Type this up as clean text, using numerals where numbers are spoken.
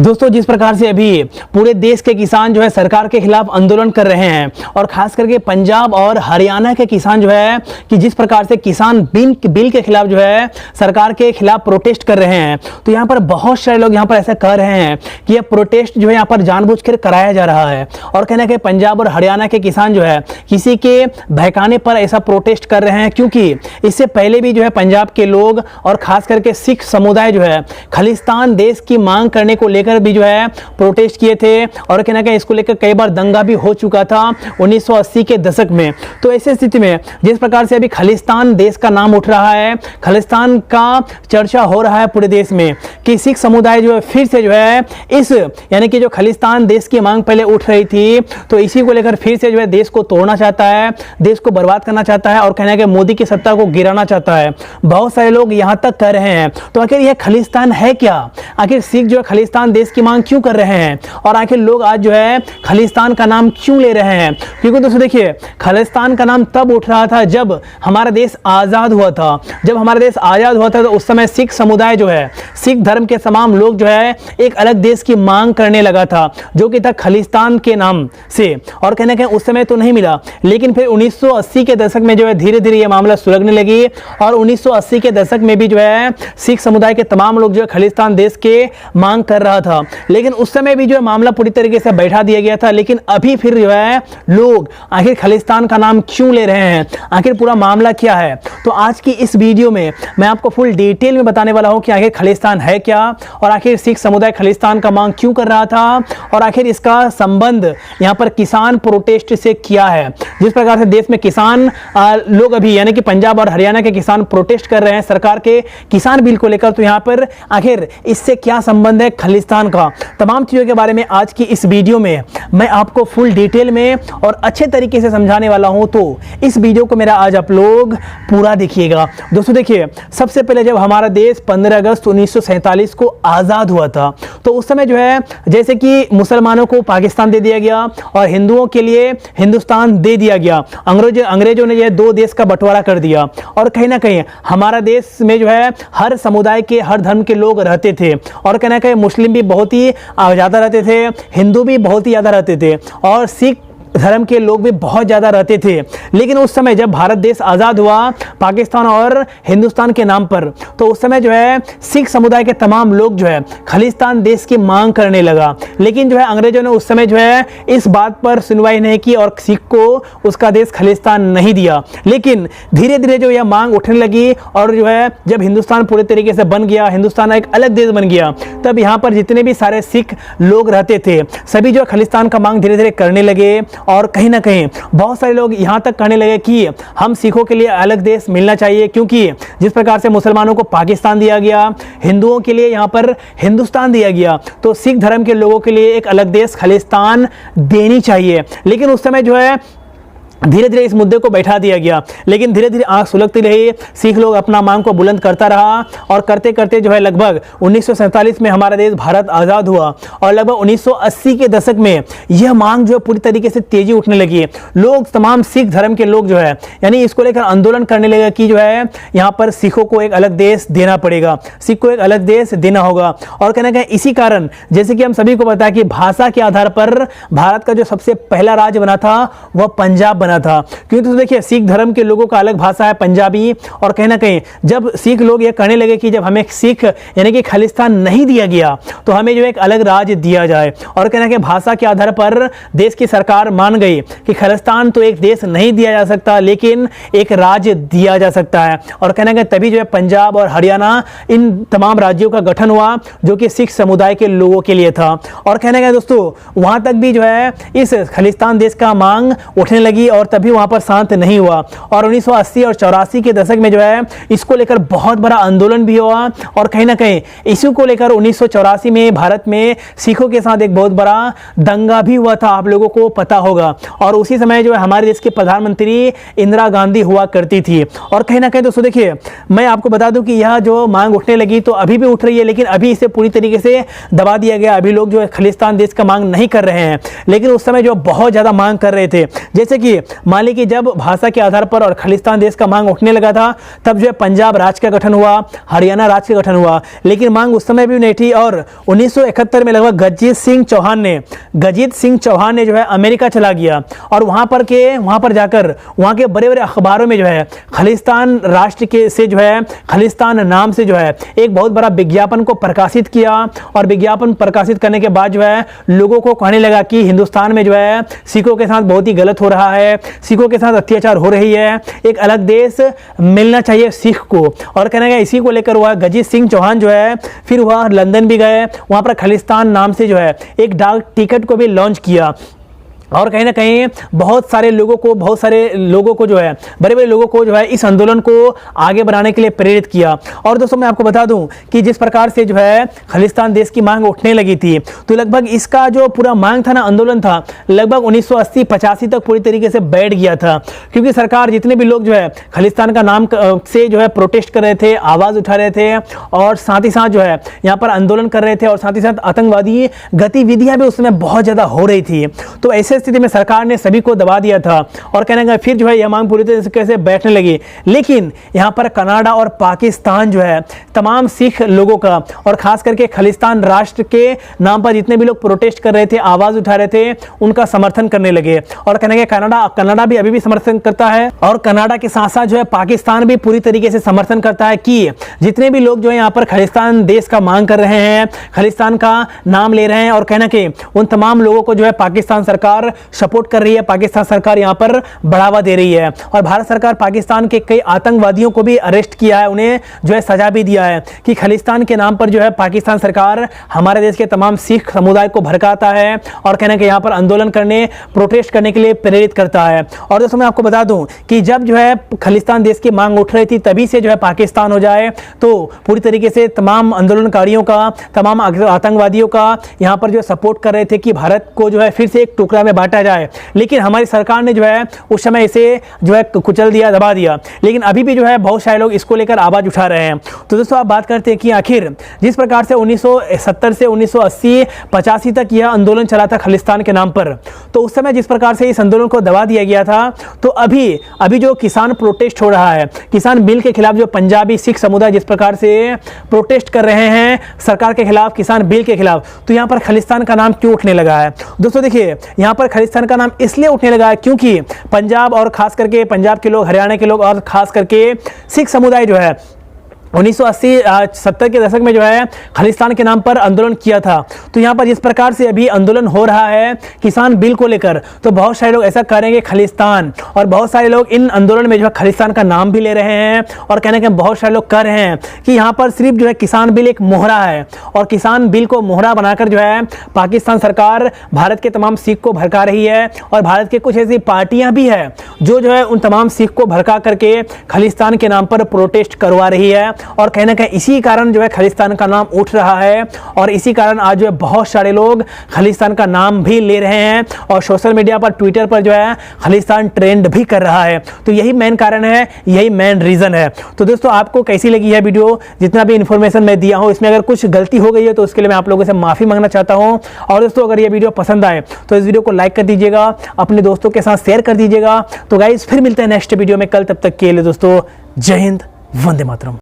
दोस्तों, जिस प्रकार से अभी पूरे देश के किसान जो है सरकार के खिलाफ आंदोलन कर रहे हैं और खास करके पंजाब और हरियाणा के किसान जो है कि जिस प्रकार से किसान बिल के खिलाफ जो है सरकार के खिलाफ प्रोटेस्ट कर रहे हैं, तो यहाँ पर बहुत सारे लोग यहाँ पर ऐसा कह रहे हैं कि यह प्रोटेस्ट जो है यहाँ पर जानबूझकर कराया जा रहा है और कहना कि पंजाब और हरियाणा के किसान जो है किसी के बहकाने पर ऐसा प्रोटेस्ट कर रहे हैं, क्योंकि इससे पहले भी जो है पंजाब के लोग और खास करके सिख समुदाय जो है खालिस्तान देश की मांग करने को लेकर भी जो है प्रोटेस्ट किए थे और कहना कि इसको लेकर कई बार दंगा भी हो चुका था 1980 के दशक में। तो ऐसी स्थिति में जिस प्रकार से अभी खालिस्तान देश का नाम उठ रहा है, खालिस्तान का चर्चा हो रहा है पूरे देश में कि सिख समुदाय जो है फिर से जो है इस यानी कि जो खालिस्तान देश की मांग पहले उठ रही थी, तो इसी को लेकर फिर से जो है देश को तोड़ना चाहता है, देश को बर्बाद करना चाहता है और कहना कि मोदी की सत्ता को गिराना चाहता है। बहुत सारे लोग यहां तक कह रहे हैं तो आखिर यह खालिस्तान है क्या? आखिर सिख जो है खालिस्तान देश की मांग क्यों कर रहे हैं और आखिर लोग आज जो है खालिस्तान का नाम क्यों ले रहे हैं? क्योंकि दोस्तों देखिए, खालिस्तान का नाम तब उठ रहा था जब हमारा देश आजाद हुआ था। जब हमारा देश आजाद हुआ था तो उस समय सिख समुदाय जो है, सिख धर्म के तमाम लोग जो है एक अलग देश की मांग करने लगा था जो कि था खालिस्तान के नाम से। और कहने के उस समय तो नहीं मिला, लेकिन फिर 1980 के दशक में जो है धीरे धीरे यह मामला सुलगने लगी और 1980 के दशक में भी जो है सिख समुदाय के तमाम लोग जो है खालिस्तान देश के मांग कर रहा था। लेकिन उस समय भी जो है मामला पूरी तरीके से बैठा दिया गया था। लेकिन अभी फिर जो है लोग आखिर खालिस्तान का नाम क्यों ले रहे हैं, आखिर पूरा मामला क्या है? तो आज की इस वीडियो में मैं आपको फुल डिटेल में बताने वाला हूं कि आखिर खालिस्तान है क्या और आखिर सिख समुदाय खालिस्तान का मांग क्यों कर रहा था और आखिर इसका संबंध यहां पर किसान प्रोटेस्ट से क्या है। जिस प्रकार से देश में किसान लोग अभी यानी कि पंजाब और हरियाणा के किसान प्रोटेस्ट कर रहे हैं सरकार के किसान बिल को लेकर, तो यहां पर आखिर इससे क्या संबंध है खालिस्तान का, तमाम चीजों के बारे में आज की इस वीडियो में मैं आपको फुल डिटेल में और अच्छे तरीके से समझाने वाला हूं। तो इस वीडियो को मेरा आज आप लोग पूरा देखिएगा। दोस्तों देखिए, सबसे पहले जब हमारा देश 15 अगस्त 1947 को आजाद हुआ था तो उस समय जो है जैसे कि मुसलमानों को पाकिस्तान दे दिया गया और हिंदुओं के लिए हिंदुस्तान दे दिया गया। अंग्रेजों ने यह दो देश का बंटवारा कर दिया और कहीं ना कहीं हमारा देश में जो है हर समुदाय के हर धर्म के लोग रहते थे और कहना कहीं मुस्लिम भी बहुत ही ज्यादा रहते थे, हिंदू भी बहुत ही ज्यादा रहते थे और सिख धर्म के लोग भी बहुत ज़्यादा रहते थे। लेकिन उस समय जब भारत देश आज़ाद हुआ पाकिस्तान और हिंदुस्तान के नाम पर, तो उस समय जो है सिख समुदाय के तमाम लोग जो है खालिस्तान देश की मांग करने लगा। लेकिन जो है अंग्रेजों ने उस समय जो है इस बात पर सुनवाई नहीं की और सिख को उसका देश खालिस्तान नहीं दिया। लेकिन धीरे धीरे जो यह मांग उठने लगी और जो है जब हिंदुस्तान पूरे तरीके से बन गया, हिंदुस्तान एक अलग देश बन गया, तब यहाँ पर जितने भी सारे सिख लोग रहते थे सभी जो खालिस्तान का मांग धीरे धीरे करने लगे और कहीं ना कहीं बहुत सारे लोग यहां तक कहने लगे कि हम सिखों के लिए अलग देश मिलना चाहिए, क्योंकि जिस प्रकार से मुसलमानों को पाकिस्तान दिया गया, हिंदुओं के लिए यहां पर हिंदुस्तान दिया गया, तो सिख धर्म के लोगों के लिए एक अलग देश खालिस्तान देनी चाहिए। लेकिन उस समय जो है धीरे धीरे इस मुद्दे को बैठा दिया गया। लेकिन धीरे धीरे आंख सुलगती रही, सिख लोग अपना मांग को बुलंद करता रहा और करते करते जो है लगभग 1947 में हमारा देश भारत आज़ाद हुआ और लगभग 1980 के दशक में यह मांग जो है पूरी तरीके से तेजी उठने लगी। लोग तमाम सिख धर्म के लोग जो है यानी इसको लेकर आंदोलन करने लगे कि जो है यहाँ पर सिखों को एक अलग देश देना पड़ेगा, सिख को एक अलग देश देना होगा। और कहना कि इसी कारण जैसे कि हम सभी को पता है कि भाषा के आधार पर भारत का जो सबसे पहला राज्य बना था वह पंजाब था। क्योंकि तो देखिए सिख धर्म के लोगों का अलग भाषा है पंजाबी और कहीं ना कहीं जब सिख लोग ये कहने लगे कि जब हमें सिख यानी कि खालिस्तान नहीं दिया गया तो हमें जो एक अलग राज्य दिया जाए और कहना कि भाषा के आधार पर देश की सरकार मान गई कि खालिस्तान तो एक देश नहीं दिया जा सकता लेकिन एक राज्य दिया जा सकता है। और कहना कि तभी जो है पंजाब और हरियाणा इन तमाम राज्यों का गठन हुआ जो कि सिख समुदाय के लोगों के लिए था। और कहने का दोस्तों वहां तक भी जो है इस खालिस्तान देश का मांग उठने लगी और तभी वहां पर शांत नहीं हुआ और 1980 और 84 के दशक में जो है इसको लेकर बहुत बड़ा आंदोलन भी हुआ और कहीं ना कहीं इसी को लेकर 1984 में भारत में सिखों के साथ एक बहुत बड़ा दंगा भी हुआ था, आप लोगों को पता होगा। और उसी समय जो है हमारे देश के प्रधानमंत्री इंदिरा गांधी हुआ करती थी। और कहीं ना कहीं दोस्तों देखिए, मैं आपको बता दूं कि यह जो मांग उठने लगी तो अभी भी उठ रही है, लेकिन अभी इसे पूरी तरीके से दबा दिया गया। अभी लोग जो है खालिस्तान देश का मांग नहीं कर रहे हैं, लेकिन उस समय जो बहुत ज्यादा मांग कर रहे थे, जैसे कि मान ली कि जब भाषा के आधार पर और खालिस्तान देश का मांग उठने लगा था, तब जो है पंजाब राज्य का गठन हुआ, हरियाणा राज्य का गठन हुआ, लेकिन मांग उस समय भी नहीं थी। और 1971 में लगभग गजीत सिंह चौहान ने जो है अमेरिका चला गया और वहां पर जाकर वहां के बड़े बड़े अखबारों में जो है खालिस्तान राष्ट्र के से जो है खालिस्तान नाम से जो है एक बहुत बड़ा विज्ञापन को प्रकाशित किया। और विज्ञापन प्रकाशित करने के बाद जो है लोगों को कहने लगा कि हिंदुस्तान में जो है सिखों के साथ बहुत ही गलत हो रहा है, सिखों के साथ अत्याचार हो रही है, एक अलग देश मिलना चाहिए सिख को। और कहने लगा, इसी को लेकर वह गजीत सिंह चौहान जो है फिर वह लंदन भी गए, वहां पर खालिस्तान नाम से जो है एक डाक टिकट को भी लॉन्च किया। और कहीं ना कहीं बहुत सारे लोगों को जो है बड़े बड़े लोगों को जो है इस आंदोलन को आगे बढ़ाने के लिए प्रेरित किया। और दोस्तों मैं आपको बता दूं कि जिस प्रकार से जो है खालिस्तान देश की मांग उठने लगी थी, तो लगभग इसका जो पूरा मांग था ना, आंदोलन था, लगभग 1980-85 तक पूरी तरीके से बैठ गया था। क्योंकि सरकार, जितने भी लोग जो है खालिस्तान का नाम से जो है प्रोटेस्ट कर रहे थे, आवाज उठा रहे थे और साथ ही साथ जो है यहाँ पर आंदोलन कर रहे थे और साथ ही साथ आतंकवादी गतिविधियां भी उस समय बहुत ज्यादा हो रही थी। तो ऐसे स्थिति में सरकार ने सभी को दबा दिया था और कहने लगा, फिर जो है यह मांग पूरी तरीके से बैठने लगी। लेकिन यहां पर कनाडा और पाकिस्तान जो है तमाम सिख लोगों का और खास करके खालिस्तान राष्ट्र के नाम पर जितने भी लोग प्रोटेस्ट कर रहे थे, आवाज उठा रहे थे, उनका समर्थन करने लगे। और कहने लगे कनाडा भी अभी भी समर्थन करता है और कनाडा के साथ साथ जो है पाकिस्तान भी पूरी तरीके से समर्थन करता है कि जितने भी लोग जो है यहाँ पर खालिस्तान देश का मांग कर रहे हैं, खालिस्तान का नाम ले रहे हैं, और कहना कि उन तमाम लोगों को जो है पाकिस्तान सरकार सपोर्ट कर रही है, पाकिस्तान सरकार यहां पर बढ़ावा दे रही है। और भारत सरकार पाकिस्तान के कई आतंकवादियों को भी अरेस्ट किया है, उन्हें जो है सजा भी दिया है कि खालिस्तान के नाम पर जो है पाकिस्तान सरकार हमारे देश के तमाम सिख समुदाय को भड़काता है और कहना कि यहां पर आंदोलन करने, प्रोटेस्ट करने के लिए प्रेरित करता है। और दोस्तों मैं आपको बता दूं कि जब जो है खालिस्तान देश की मांग उठ रही थी, तभी से जो है पाकिस्तान हो जाए, तो पूरी तरीके से तमाम आंदोलनकारियों का, तमाम आतंकवादियों का यहां पर जो सपोर्ट कर रहे थे कि भारत को जो है फिर से एक टुकड़ा में बांटा जाए। लेकिन हमारी सरकार ने जो है उस समय इसे जो है कुचल दिया, दबा दिया। लेकिन अभी भी जो है बहुत सारे लोग इसको लेकर आवाज उठा रहे हैं। तो दोस्तों आप बात करते हैं कि आखिर जिस प्रकार से 1970 से 1980-85 तक यह आंदोलन चला था खालिस्तान के नाम पर, तो उस समय जिस प्रकार से इस आंदोलन को दबा दिया गया था, तो अभी जो किसान प्रोटेस्ट हो रहा है, किसान बिल के खिलाफ, जो पंजाबी सिख समुदाय जिस प्रकार से प्रोटेस्ट कर रहे हैं सरकार के खिलाफ, किसान बिल के खिलाफ, तो यहां पर खालिस्तान का नाम क्यों उठने लगा है? दोस्तों देखिए, यहां पर खालिस्तान का नाम इसलिए उठने लगा है क्योंकि पंजाब और खास करके पंजाब के लोग, हरियाणा के लोग और खास करके सिख समुदाय जो है 1980-70 के दशक में जो है खालिस्तान के नाम पर आंदोलन किया था। तो यहाँ पर जिस प्रकार से अभी आंदोलन हो रहा है किसान बिल को लेकर, तो बहुत सारे लोग ऐसा करेंगे खालिस्तान, और बहुत सारे लोग इन आंदोलन में जो है खालिस्तान का नाम भी ले रहे हैं और कहने के बहुत सारे लोग कह रहे हैं कि यहाँ पर सिर्फ जो है किसान बिल एक मोहरा है, और किसान बिल को मोहरा बनाकर जो है पाकिस्तान सरकार भारत के तमाम सिख को भड़का रही है। और भारत के कुछ ऐसी पार्टियां भी है जो है उन तमाम सिख को भड़का करके खालिस्तान के नाम पर प्रोटेस्ट करवा रही है। और कहीं ना कहीं इसी कारण जो है खालिस्तान का नाम उठ रहा है, और इसी कारण आज जो है बहुत सारे लोग खालिस्तान का नाम भी ले रहे हैं और सोशल मीडिया पर, ट्विटर पर जो है खालिस्तान ट्रेंड भी कर रहा है। तो यही मेन कारण है, यही मेन रीजन है। तो दोस्तों आपको कैसी लगी है वीडियो? जितना भी इंफॉर्मेशन मैं दिया हूं, इसमें अगर कुछ गलती हो गई है तो उसके लिए मैं आप लोगों से माफी मांगना चाहता हूं। और दोस्तों अगर ये वीडियो पसंद आए तो इस वीडियो को लाइक कर दीजिएगा, अपने दोस्तों के साथ शेयर कर दीजिएगा। तो गाइस फिर मिलते हैं नेक्स्ट वीडियो में कल, तब तक के लिए दोस्तों जय हिंद, वंदे मातरम।